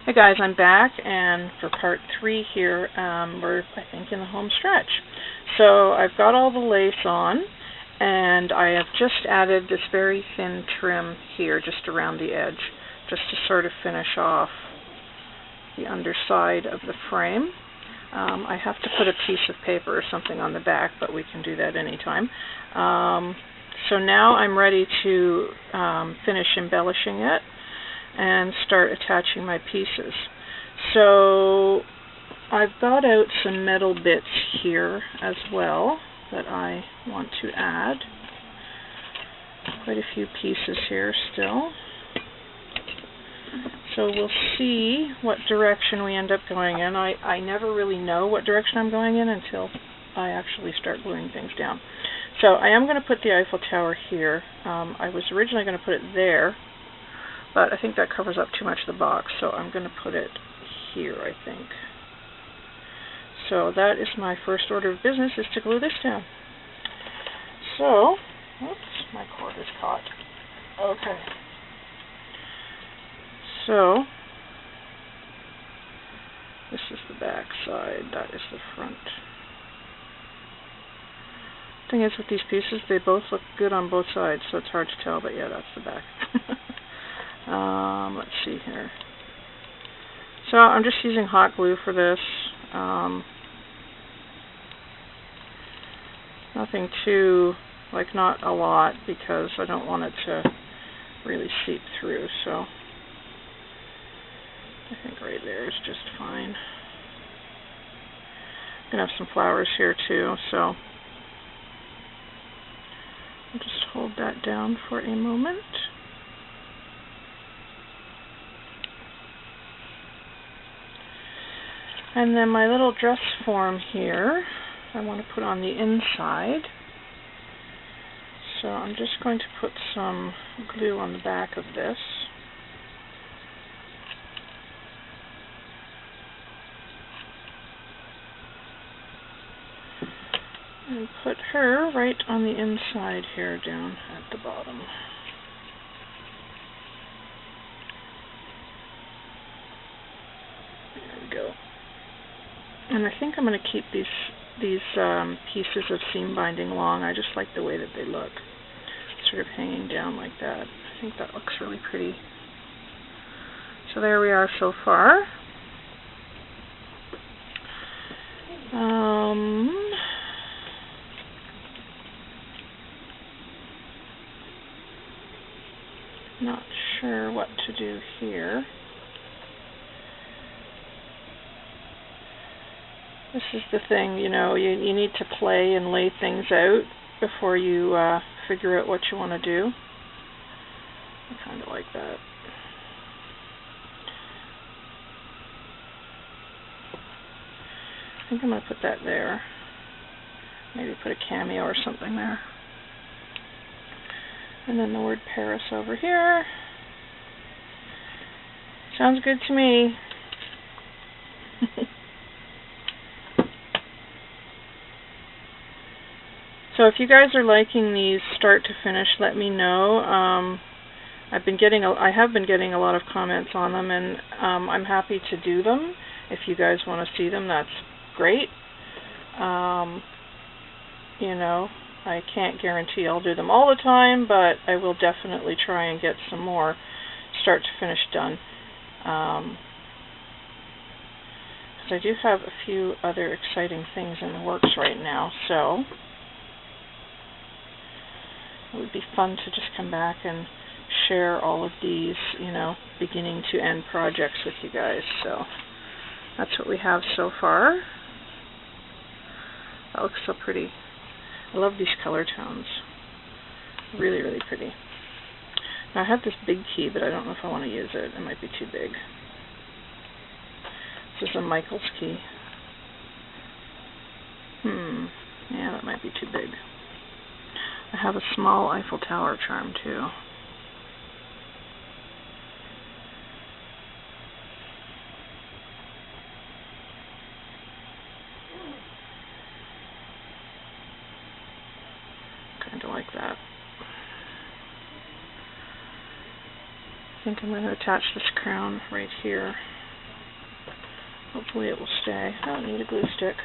Hey guys, I'm back, and for part 3 here, we're, I think, in the home stretch. So I've got all the lace on, and I have just added this very thin trim here, just around the edge, just to sort of finish off the underside of the frame. I have to put a piece of paper or something on the back, but we can do that anytime. So now I'm ready to finish embellishing it and start attaching my pieces. So I've got out some metal bits here as well that I want to add. Quite a few pieces here still. So we'll see what direction we end up going in. I never really know what direction I'm going in until I actually start gluing things down. So I am going to put the Eiffel Tower here. I was originally going to put it there, but I think that covers up too much of the box, so I'm going to put it here, I think. So that is my first order of business, is to glue this down. So, oops, my cord is caught. Okay. So, this is the back side, that is the front. Thing is, with these pieces, they both look good on both sides, so it's hard to tell, but yeah, that's the back. Let's see here. So I'm just using hot glue for this. Nothing too, like, not a lot, because I don't want it to really seep through, so I think right there is just fine. I'm going to have some flowers here too, so I'll just hold that down for a moment. And then my little dress form here, I want to put on the inside. So I'm just going to put some glue on the back of this. And put her right on the inside here, down at the bottom. There we go. And I think I'm going to keep these pieces of seam binding long. I just like the way that they look, sort of hanging down like that. I think that looks really pretty. So there we are so far. Not sure what to do here. This is the thing, you know, you need to play and lay things out before you figure out what you want to do. I kind of like that. I think I'm going to put that there. Maybe put a cameo or something there. And then the word Paris over here. Sounds good to me. So if you guys are liking these start to finish, let me know. I have been getting a lot of comments on them, and I'm happy to do them. If you guys want to see them, that's great. You know, I can't guarantee I'll do them all the time, but I will definitely try and get some more start to finish done. Because I do have a few other exciting things in the works right now, so it would be fun to just come back and share all of these, you know, beginning to end projects with you guys. So that's what we have so far. That looks so pretty. I love these color tones. Really, really pretty. Now I have this big key, but I don't know if I want to use it. It might be too big. This is a Michael's key. Yeah, that might be too big. I have a small Eiffel Tower charm too. Kind of like that. I think I'm going to attach this crown right here. Hopefully it will stay. I don't need a glue stick.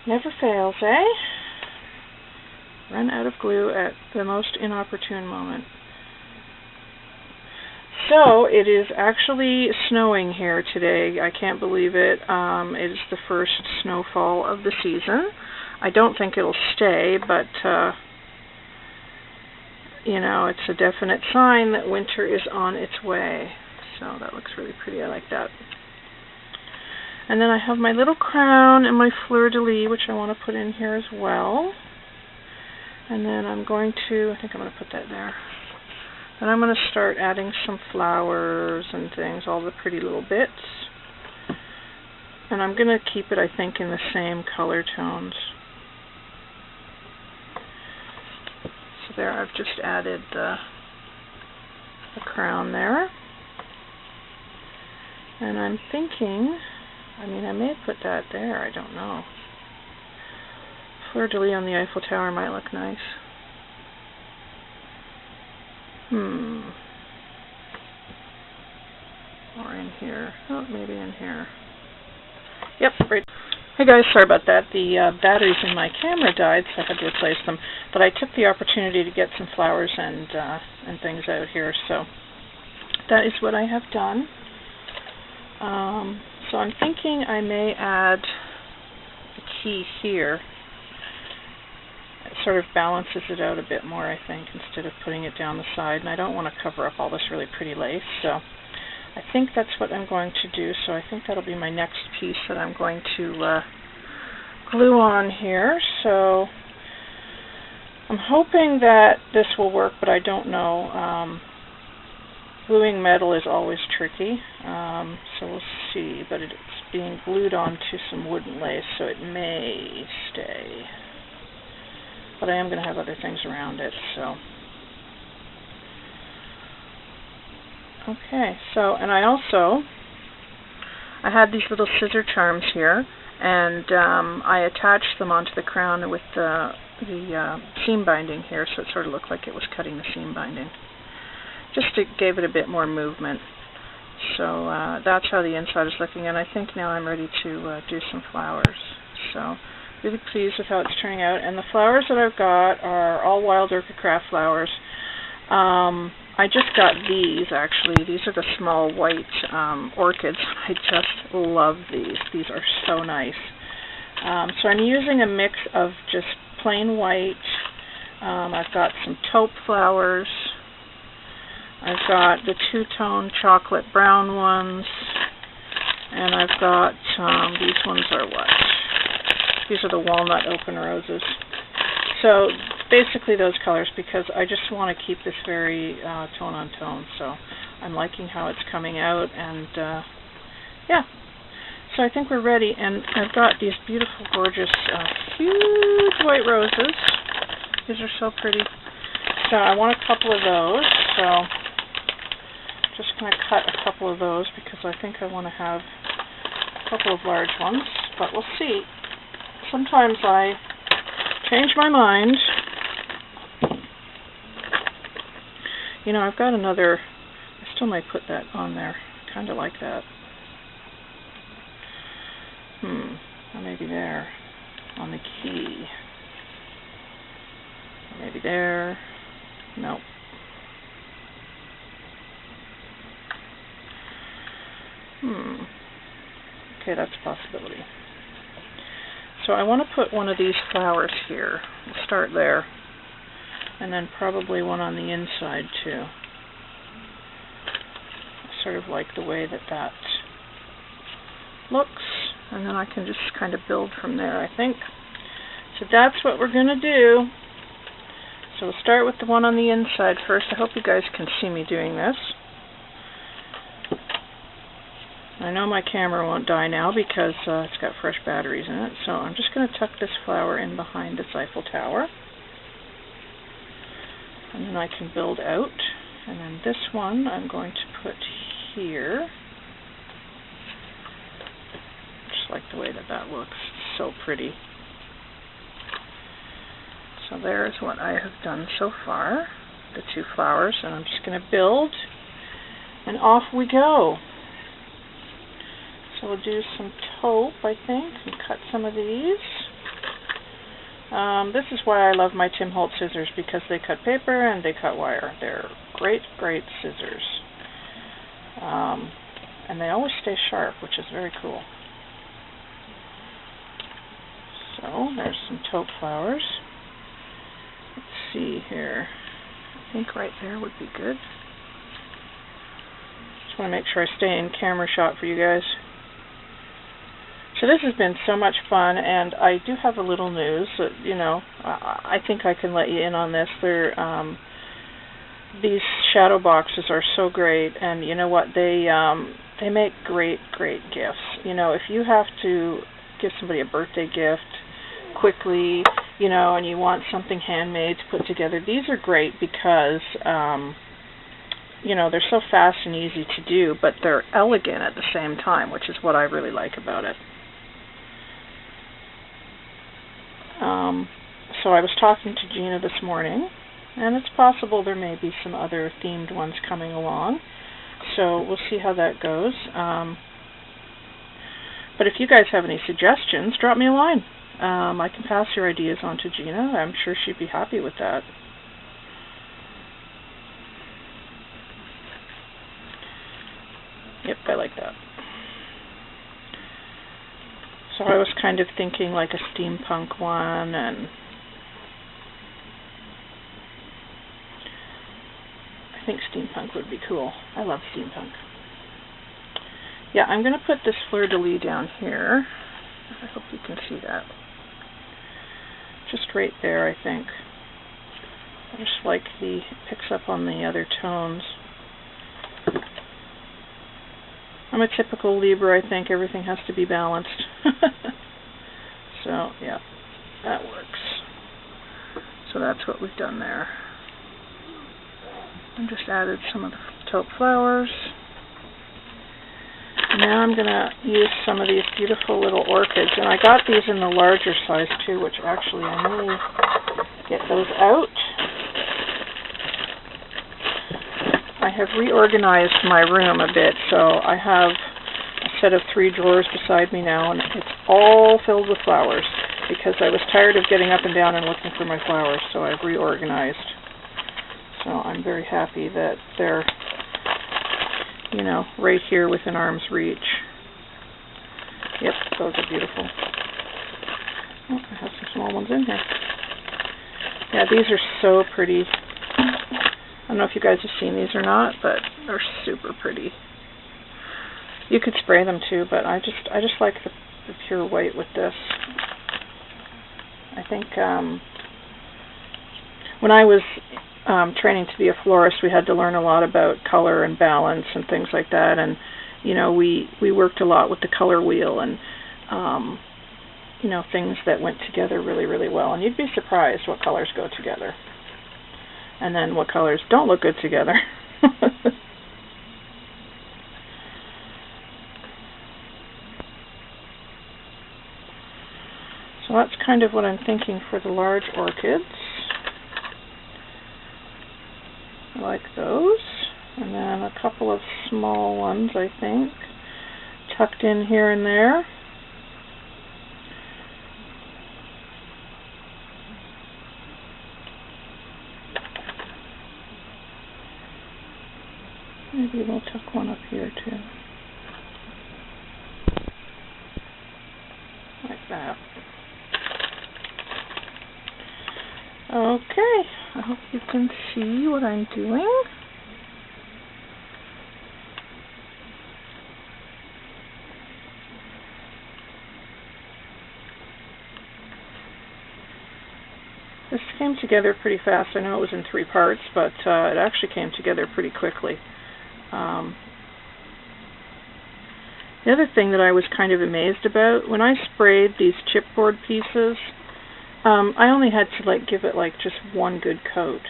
Never fails, eh? Run out of glue at the most inopportune moment. So, it is actually snowing here today. I can't believe it. It is the first snowfall of the season. I don't think it'll stay, but, you know, it's a definite sign that winter is on its way. So, that looks really pretty. I like that. And then I have my little crown and my fleur-de-lis, which I want to put in here as well. And then I'm going to, I think I'm going to put that there. And I'm going to start adding some flowers and things, all the pretty little bits. And I'm going to keep it, I think, in the same color tones. So there, I've just added the crown there. And I'm thinking, I mean, I may put that there, I don't know. Fleur-de-lis on the Eiffel Tower might look nice. Or in here. Oh, maybe in here. Yep, right. Hey guys, sorry about that. The batteries in my camera died, so I had to replace them. But I took the opportunity to get some flowers and things out here, so that is what I have done. So I'm thinking I may add a key here. It sort of balances it out a bit more, I think, instead of putting it down the side. And I don't want to cover up all this really pretty lace, so I think that's what I'm going to do. So I think that'll be my next piece that I'm going to glue on here. So I'm hoping that this will work, but I don't know. Gluing metal is always tricky, so we'll see. But it's being glued onto some wooden lace, so it may stay. But I am going to have other things around it, so. Okay, so, and I had these little scissor charms here, and I attached them onto the crown with the seam binding here, so it sort of looked like it was cutting the seam binding. Just gave it a bit more movement. So that's how the inside is looking, and I think now I'm ready to do some flowers. So really pleased with how it's turning out. And the flowers that I've got are all Wild Orchid Craft flowers. I just got these, actually. These are the small white orchids. I just love these. These are so nice. So I'm using a mix of just plain white. I've got some taupe flowers. I've got the two-tone chocolate brown ones. And I've got, these ones are what? These are the walnut open roses. So basically those colors, because I just want to keep this very tone on tone. So I'm liking how it's coming out, and yeah. So I think we're ready, and I've got these beautiful, gorgeous, huge white roses. These are so pretty. So I want a couple of those. So just going to cut a couple of those because I think I want to have a couple of large ones, but we'll see. Sometimes I change my mind. You know, I've got another, I still might put that on there. Kind of like that. Or maybe there, on the key. Or maybe there. Nope. Okay, that's a possibility. So I want to put one of these flowers here. We'll start there. And then probably one on the inside too. I sort of like the way that that looks. And then I can just kind of build from there, I think. So that's what we're going to do. So we'll start with the one on the inside first. I hope you guys can see me doing this. I know my camera won't die now because it's got fresh batteries in it. So I'm just going to tuck this flower in behind this Eiffel Tower. And then I can build out. And then this one I'm going to put here. Just like the way that that looks. It's so pretty. So there's what I have done so far. The two flowers. And I'm just going to build And off we go. So we'll do some taupe, I think, and cut some of these. This is why I love my Tim Holtz scissors, because they cut paper and they cut wire. They're great, great scissors. And they always stay sharp, which is very cool. So there's some taupe flowers. Let's see here. I think right there would be good. Just want to make sure I stay in camera shot for you guys. So this has been so much fun, and I do have a little news. You know, I think I can let you in on this. These shadow boxes are so great, and you know what? They make great, great gifts. You know, if you have to give somebody a birthday gift quickly, you know, and you want something handmade to put together, these are great because you know, they're so fast and easy to do, but they're elegant at the same time, which is what I really like about it. So I was talking to Gina this morning, and it's possible there may be some other themed ones coming along. So we'll see how that goes. But if you guys have any suggestions, drop me a line. I can pass your ideas on to Gina. I'm sure she'd be happy with that. Yep, I like that. So I was kind of thinking like a steampunk one, and I think steampunk would be cool. I love steampunk. Yeah, I'm going to put this fleur-de-lis down here. I hope you can see that. Just right there, I think. I just like it picks up on the other tones. I'm a typical Libra, I think. Everything has to be balanced. So, yeah, that works. So that's what we've done there. I just added some of the taupe flowers. And now I'm going to use some of these beautiful little orchids. And I got these in the larger size too, which actually I may get those out. I have reorganized my room a bit, so I have a set of 3 drawers beside me now, and it's all filled with flowers because I was tired of getting up and down and looking for my flowers, so I've reorganized. So I'm very happy that they're, you know, right here within arm's reach. Yep, those are beautiful. Oh, I have some small ones in here. Yeah, these are so pretty. I don't know if you guys have seen these or not, but they're super pretty. You could spray them too, but I just like the pure white with this. I think when I was training to be a florist, we had to learn a lot about color and balance and things like that, and you know, we worked a lot with the color wheel and you know, things that went together really, really well. And you'd be surprised what colors go together. And then what colors don't look good together. So that's kind of what I'm thinking for the large orchids. I like those. And then a couple of small ones, I think, tucked in here and there. Maybe we'll tuck one up here too. Like that. Okay, I hope you can see what I'm doing. This came together pretty fast. I know it was in 3 parts, but it actually came together pretty quickly. The other thing that I was kind of amazed about, when I sprayed these chipboard pieces, I only had to like give it like just one good coat.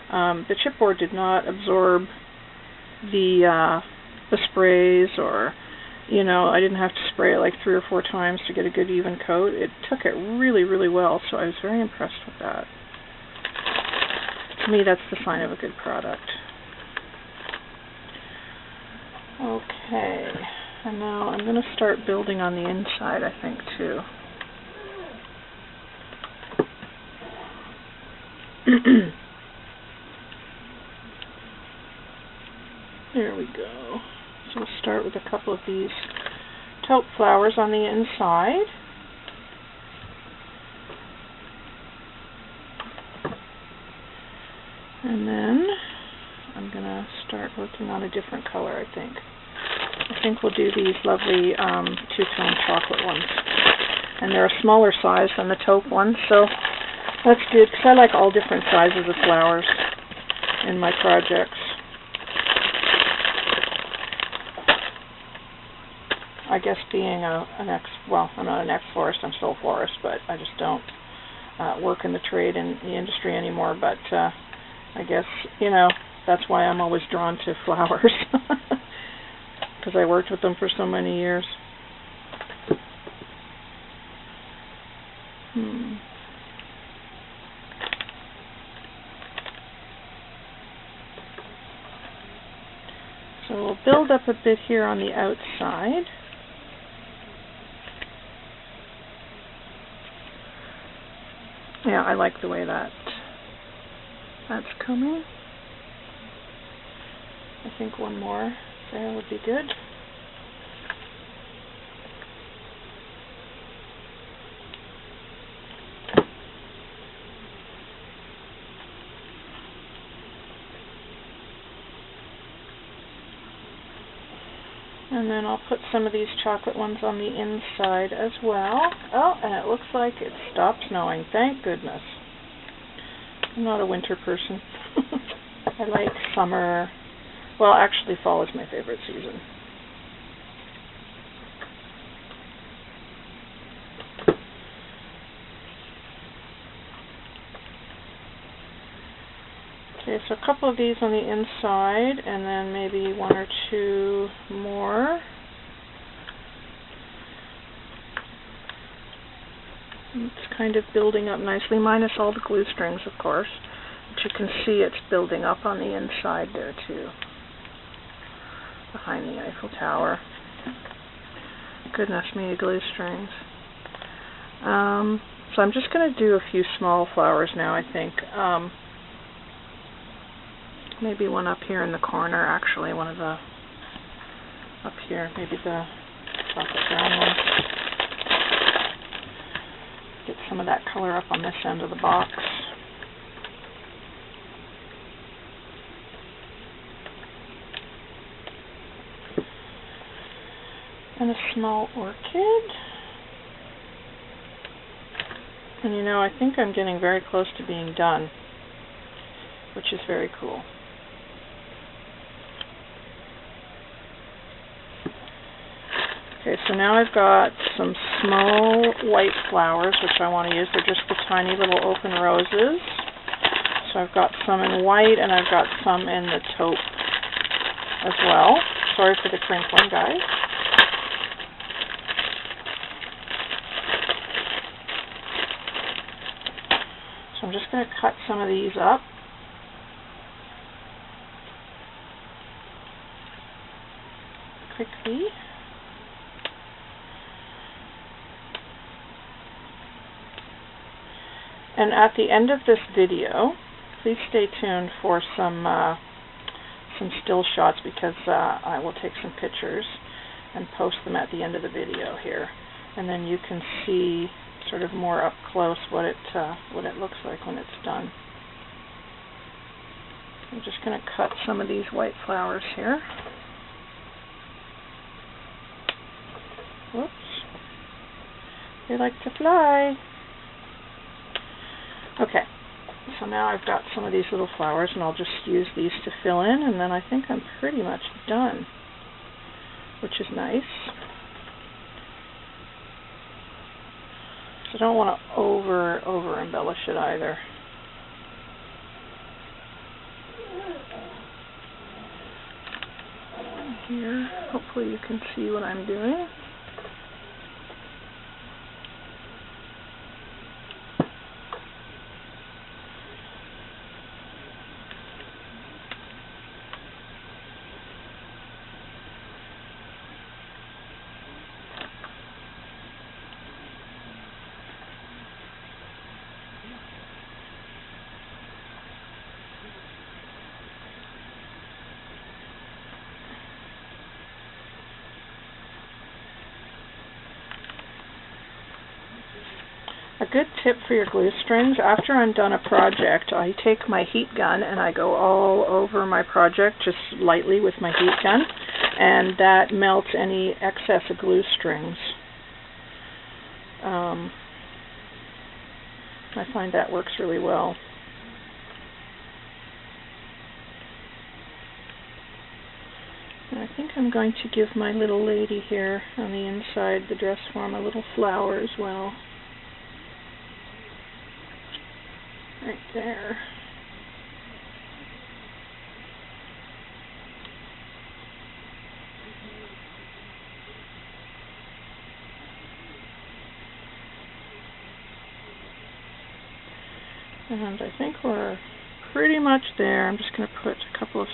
The chipboard did not absorb the sprays, or you know, I didn't have to spray it like 3 or 4 times to get a good even coat. It took it really, really well, so I was very impressed with that. To me, that's the sign of a good product. Okay, and now I'm going to start building on the inside, I think, too. There we go. So we'll start with a couple of these taupe flowers on the inside. And then I'm going to start working on a different color, I think. I think we'll do these lovely two-tone chocolate ones. And they're a smaller size than the taupe ones, so that's good, because I like all different sizes of flowers in my projects. I guess being I'm not an ex-florist, I'm still a florist, but I just don't work in the trade and the industry anymore, but I guess, you know, that's why I'm always drawn to flowers, because I worked with them for so many years. So we'll build up a bit here on the outside. Yeah, I like the way that's coming. I think one more there would be good. And then I'll put some of these chocolate ones on the inside as well. Oh, and it looks like it stopped snowing. Thank goodness. I'm not a winter person. I like summer. Well, actually, fall is my favorite season. Okay, so a couple of these on the inside, and then maybe one or two more. It's kind of building up nicely, minus all the glue strings, of course. But you can see it's building up on the inside there, too, behind the Eiffel Tower. Goodness me, glue strings. So I'm just going to do a few small flowers now, I think. Maybe one up here in the corner, actually, one of the up here, maybe the chocolate brown one. Get some of that color up on this end of the box. And a small orchid. And you know, I think I'm getting very close to being done, which is very cool. Okay, so now I've got some small white flowers, which I want to use. They're just the tiny little open roses. So I've got some in white, and I've got some in the taupe as well. Sorry for the crinkling, guys. So I'm just going to cut some of these up. Quickly. And at the end of this video, please stay tuned for some still shots, because I will take some pictures and post them at the end of the video here, and then you can see sort of more up close what it looks like when it's done. I'm just going to cut some of these white flowers here. Whoops. They like to fly. Okay, so now I've got some of these little flowers, and I'll just use these to fill in, and then I think I'm pretty much done, which is nice. So I don't want to over embellish it either. Here, hopefully you can see what I'm doing. A good tip for your glue strings, after I'm done a project, I take my heat gun and I go all over my project, just lightly with my heat gun, and that melts any excess of glue strings. I find that works really well. And I think I'm going to give my little lady here on the inside, the dress form, a little flower as well. Right there. And I think we're pretty much there. I'm just going to put a couple of